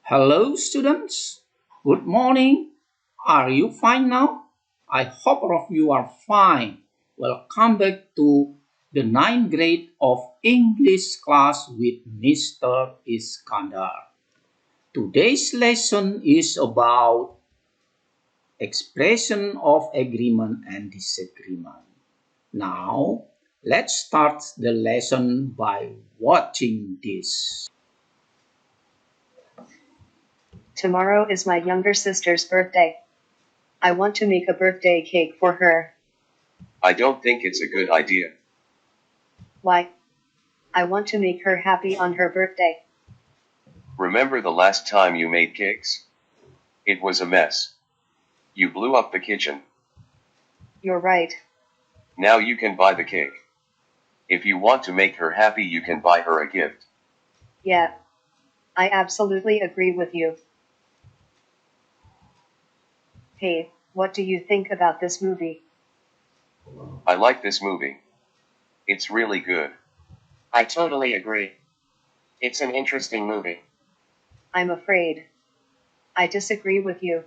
Hello, students. Good morning. Are you fine now? I hope all of you are fine. Welcome back to the ninth grade of English class with Mr. Iskandar. Today's lesson is about expression of agreement and disagreement. Now, let's start the lesson by watching this. Tomorrow is my younger sister's birthday. I want to make a birthday cake for her. I don't think it's a good idea. Why? I want to make her happy on her birthday. Remember the last time you made cakes? It was a mess. You blew up the kitchen. You're right. Now you can buy the cake. If you want to make her happy, you can buy her a gift. Yeah. I absolutely agree with you. Hey, what do you think about this movie? I like this movie. It's really good. I totally agree. It's an interesting movie. I'm afraid. I disagree with you.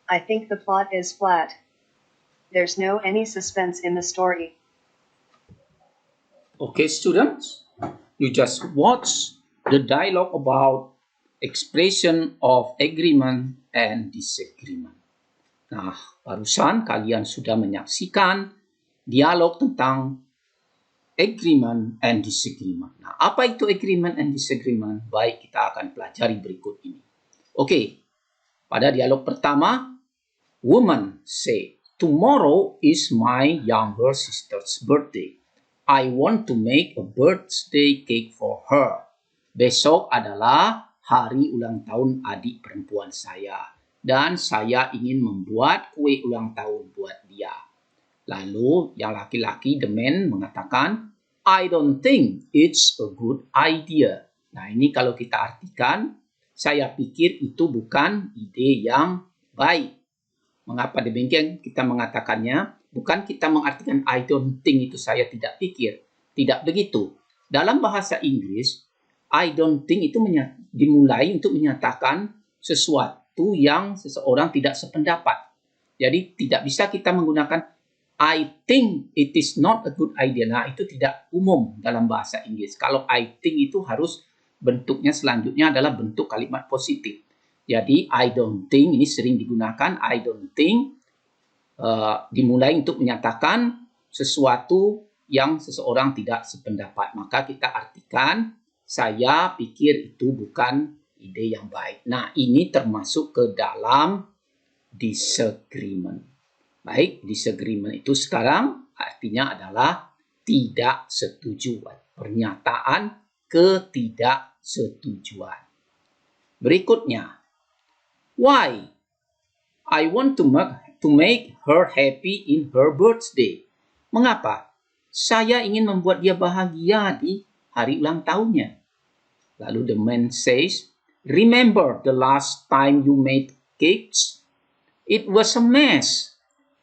I think the plot is flat. There's no any suspense in the story. Okay, students, you just watch the dialogue about expression of agreement and disagreement. Nah, barusan kalian sudah menyaksikan dialog tentang agreement and disagreement. Nah, apa itu agreement and disagreement? Baik, kita akan pelajari berikut ini. Oke, pada dialog pertama, woman say, tomorrow is my younger sister's birthday. I want to make a birthday cake for her. Besok adalah hari ulang tahun adik perempuan saya. Dan saya ingin membuat kue ulang tahun buat dia. Lalu yang laki-laki, the man, mengatakan, I don't think it's a good idea. Nah, ini kalau kita artikan, saya pikir itu bukan ide yang baik. Mengapa demikian kita mengatakannya? Bukan kita mengartikan I don't think itu saya tidak pikir. Tidak begitu. Dalam bahasa Inggris, I don't think itu dimulai untuk menyatakan sesuatu yang seseorang tidak sependapat. Jadi tidak bisa kita menggunakan I think it is not a good idea. Nah, itu tidak umum dalam bahasa Inggris. Kalau I think itu harus bentuknya selanjutnya adalah bentuk kalimat positif. Jadi I don't think ini sering digunakan. I don't think dimulai untuk menyatakan sesuatu yang seseorang tidak sependapat. Maka kita artikan saya pikir itu bukan ide yang baik. Nah, ini termasuk ke dalam disagreement. Baik, disagreement itu sekarang artinya adalah tidak setuju. Pernyataan ketidaksetujuan. Berikutnya, why? I want to make her happy in her birthday. Mengapa? Saya ingin membuat dia bahagia di hari ulang tahunnya. Lalu the man says, remember the last time you made cakes? It was a mess.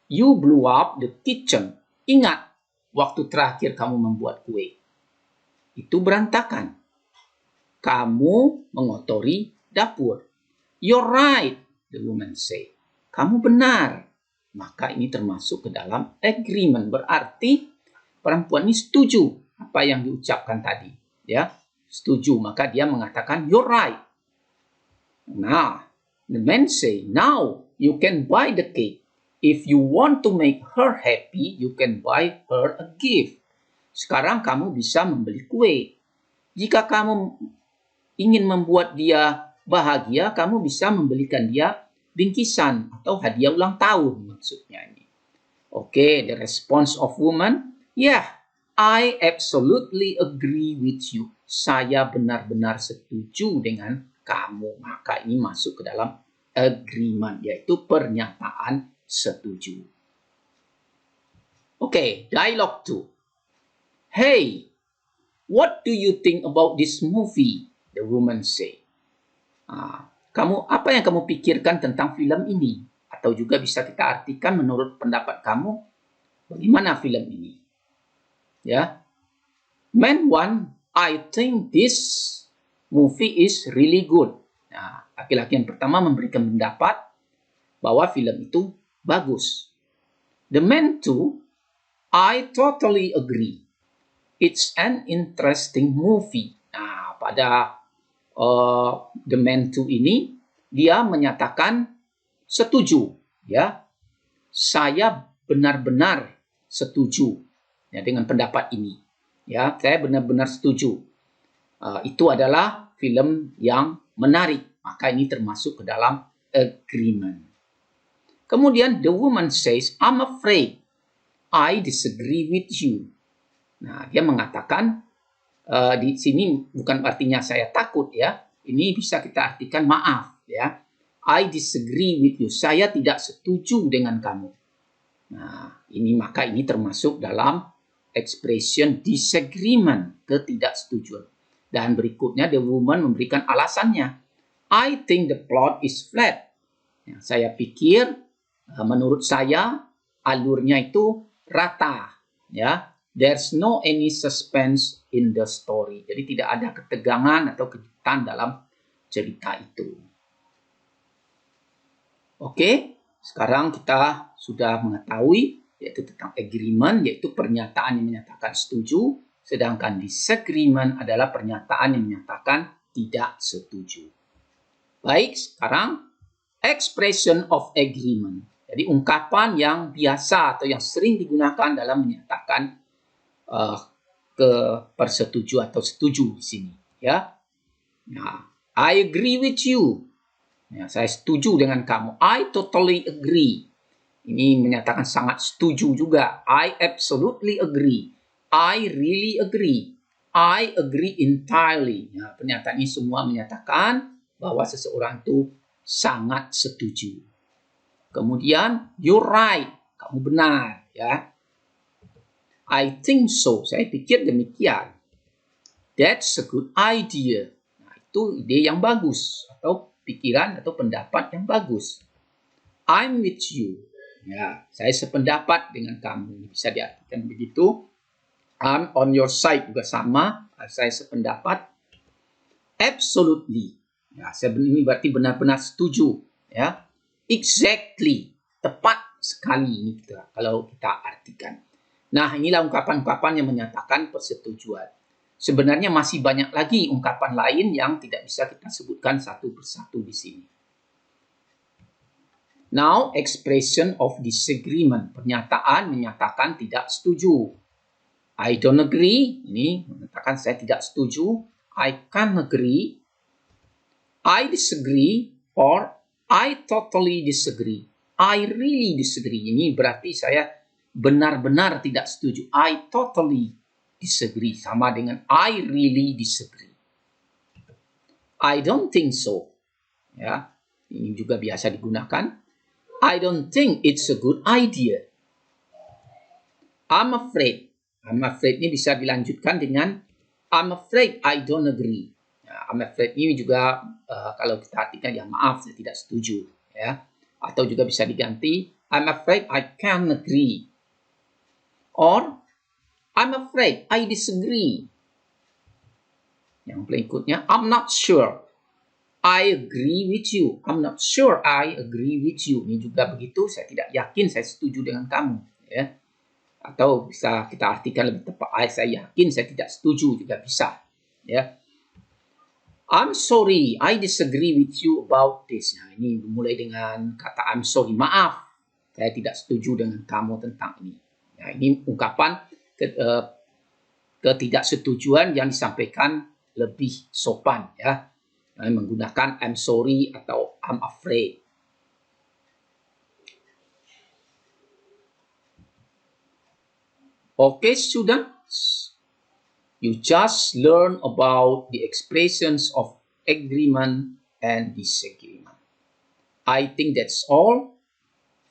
You blew up the kitchen. Ingat, waktu terakhir kamu membuat kue. Itu berantakan. Kamu mengotori dapur. You're right, the woman say. Kamu benar. Maka ini termasuk ke dalam agreement. Berarti perempuan ini setuju apa yang diucapkan tadi. Ya, setuju. Maka dia mengatakan, you're right. Nah, the man say, now you can buy the cake. If you want to make her happy, you can buy her a gift. Sekarang kamu bisa membeli kue. Jika kamu ingin membuat dia bahagia, kamu bisa membelikan dia bingkisan atau hadiah ulang tahun maksudnya ini. Okay, the response of woman, yeah, I absolutely agree with you. Saya benar-benar setuju dengan kamu. Maka ini masuk ke dalam agreement, yaitu pernyataan setuju. Okay, dialogue 2. Hey, what do you think about this movie? The woman say. Apa yang kamu pikirkan tentang film ini? Atau juga bisa kita artikan menurut pendapat kamu, bagaimana film ini? Ya. Man 1, I think this movie is really good. Nah, laki-laki yang pertama memberikan pendapat bahwa film itu bagus. The man too, I totally agree. It's an interesting movie. Nah, pada The Man Too ini dia menyatakan setuju, ya. Saya benar-benar setuju ya dengan pendapat ini. Ya, saya benar-benar setuju. Itu adalah film yang menarik, maka ini termasuk ke dalam agreement. Kemudian the woman says, I'm afraid I disagree with you. Nah, dia mengatakan di sini bukan artinya saya takut ya. Ini bisa kita artikan maaf ya. I disagree with you. Saya tidak setuju dengan kamu. Nah, maka ini termasuk dalam expression disagreement, ketidaksetujuan. Dan berikutnya the woman memberikan alasannya. I think the plot is flat. Ya, saya pikir menurut saya alurnya itu rata ya. There's no any suspense in the story. Jadi tidak ada ketegangan atau kejutan dalam cerita itu. Oke, sekarang kita sudah mengetahui yaitu tentang agreement, yaitu pernyataan yang menyatakan setuju, sedangkan disagreement adalah pernyataan yang menyatakan tidak setuju. Baik, sekarang expression of agreement. Jadi ungkapan yang biasa atau yang sering digunakan dalam menyatakan persetujuan atau setuju di sini ya. Nah, I agree with you. Ya, saya setuju dengan kamu. I totally agree. Ini menyatakan sangat setuju juga. I absolutely agree. I really agree. I agree entirely. Ya, pernyataan ini semua menyatakan bahwa seseorang itu sangat setuju. Kemudian you're right. Kamu benar ya. I think so. Saya pikir demikian. That's a good idea. Nah, itu ide yang bagus atau pikiran atau pendapat yang bagus. I'm with you. Ya, saya sependapat dengan kamu. Bisa diartikan begitu. I'm on your side juga sama. Saya sependapat. Absolutely. Ya, ini berarti benar-benar setuju. Ya, exactly. Tepat sekali ini kalau kita artikan. Nah, inilah ungkapan-ungkapan yang menyatakan persetujuan. Sebenarnya masih banyak lagi ungkapan lain yang tidak bisa kita sebutkan satu persatu di sini. Now, expression of disagreement. Pernyataan menyatakan tidak setuju. I don't agree. Ini menyatakan saya tidak setuju. I can't agree. I disagree. Or I totally disagree. I really disagree. Ini berarti saya benar-benar tidak setuju. I totally disagree. Sama dengan I really disagree. I don't think so. Ya, ini juga biasa digunakan. I don't think it's a good idea. I'm afraid. I'm afraid ini bisa dilanjutkan dengan I'm afraid I don't agree. Ya, I'm afraid ini juga kalau kita artikan ya maaf saya tidak setuju. Ya, atau juga bisa diganti I'm afraid I can't agree. Or, I'm afraid I disagree. Yang berikutnya, I'm not sure I agree with you. I'm not sure I agree with you. Ini juga begitu, saya tidak yakin saya setuju dengan kamu. Ya. Atau bisa kita artikan lebih tepat, saya yakin saya tidak setuju juga bisa. Ya. I'm sorry, I disagree with you about this. Nah, ini mulai dengan kata I'm sorry, maaf, saya tidak setuju dengan kamu tentang ini. Nah, ini ungkapan ketidaksetujuan yang disampaikan lebih sopan ya. Menggunakan I'm sorry atau I'm afraid. Okay, students. You just learn about the expressions of agreement and disagreement. I think that's all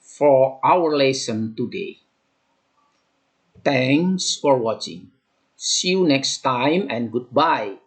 for our lesson today. Thanks for watching. See you next time and goodbye.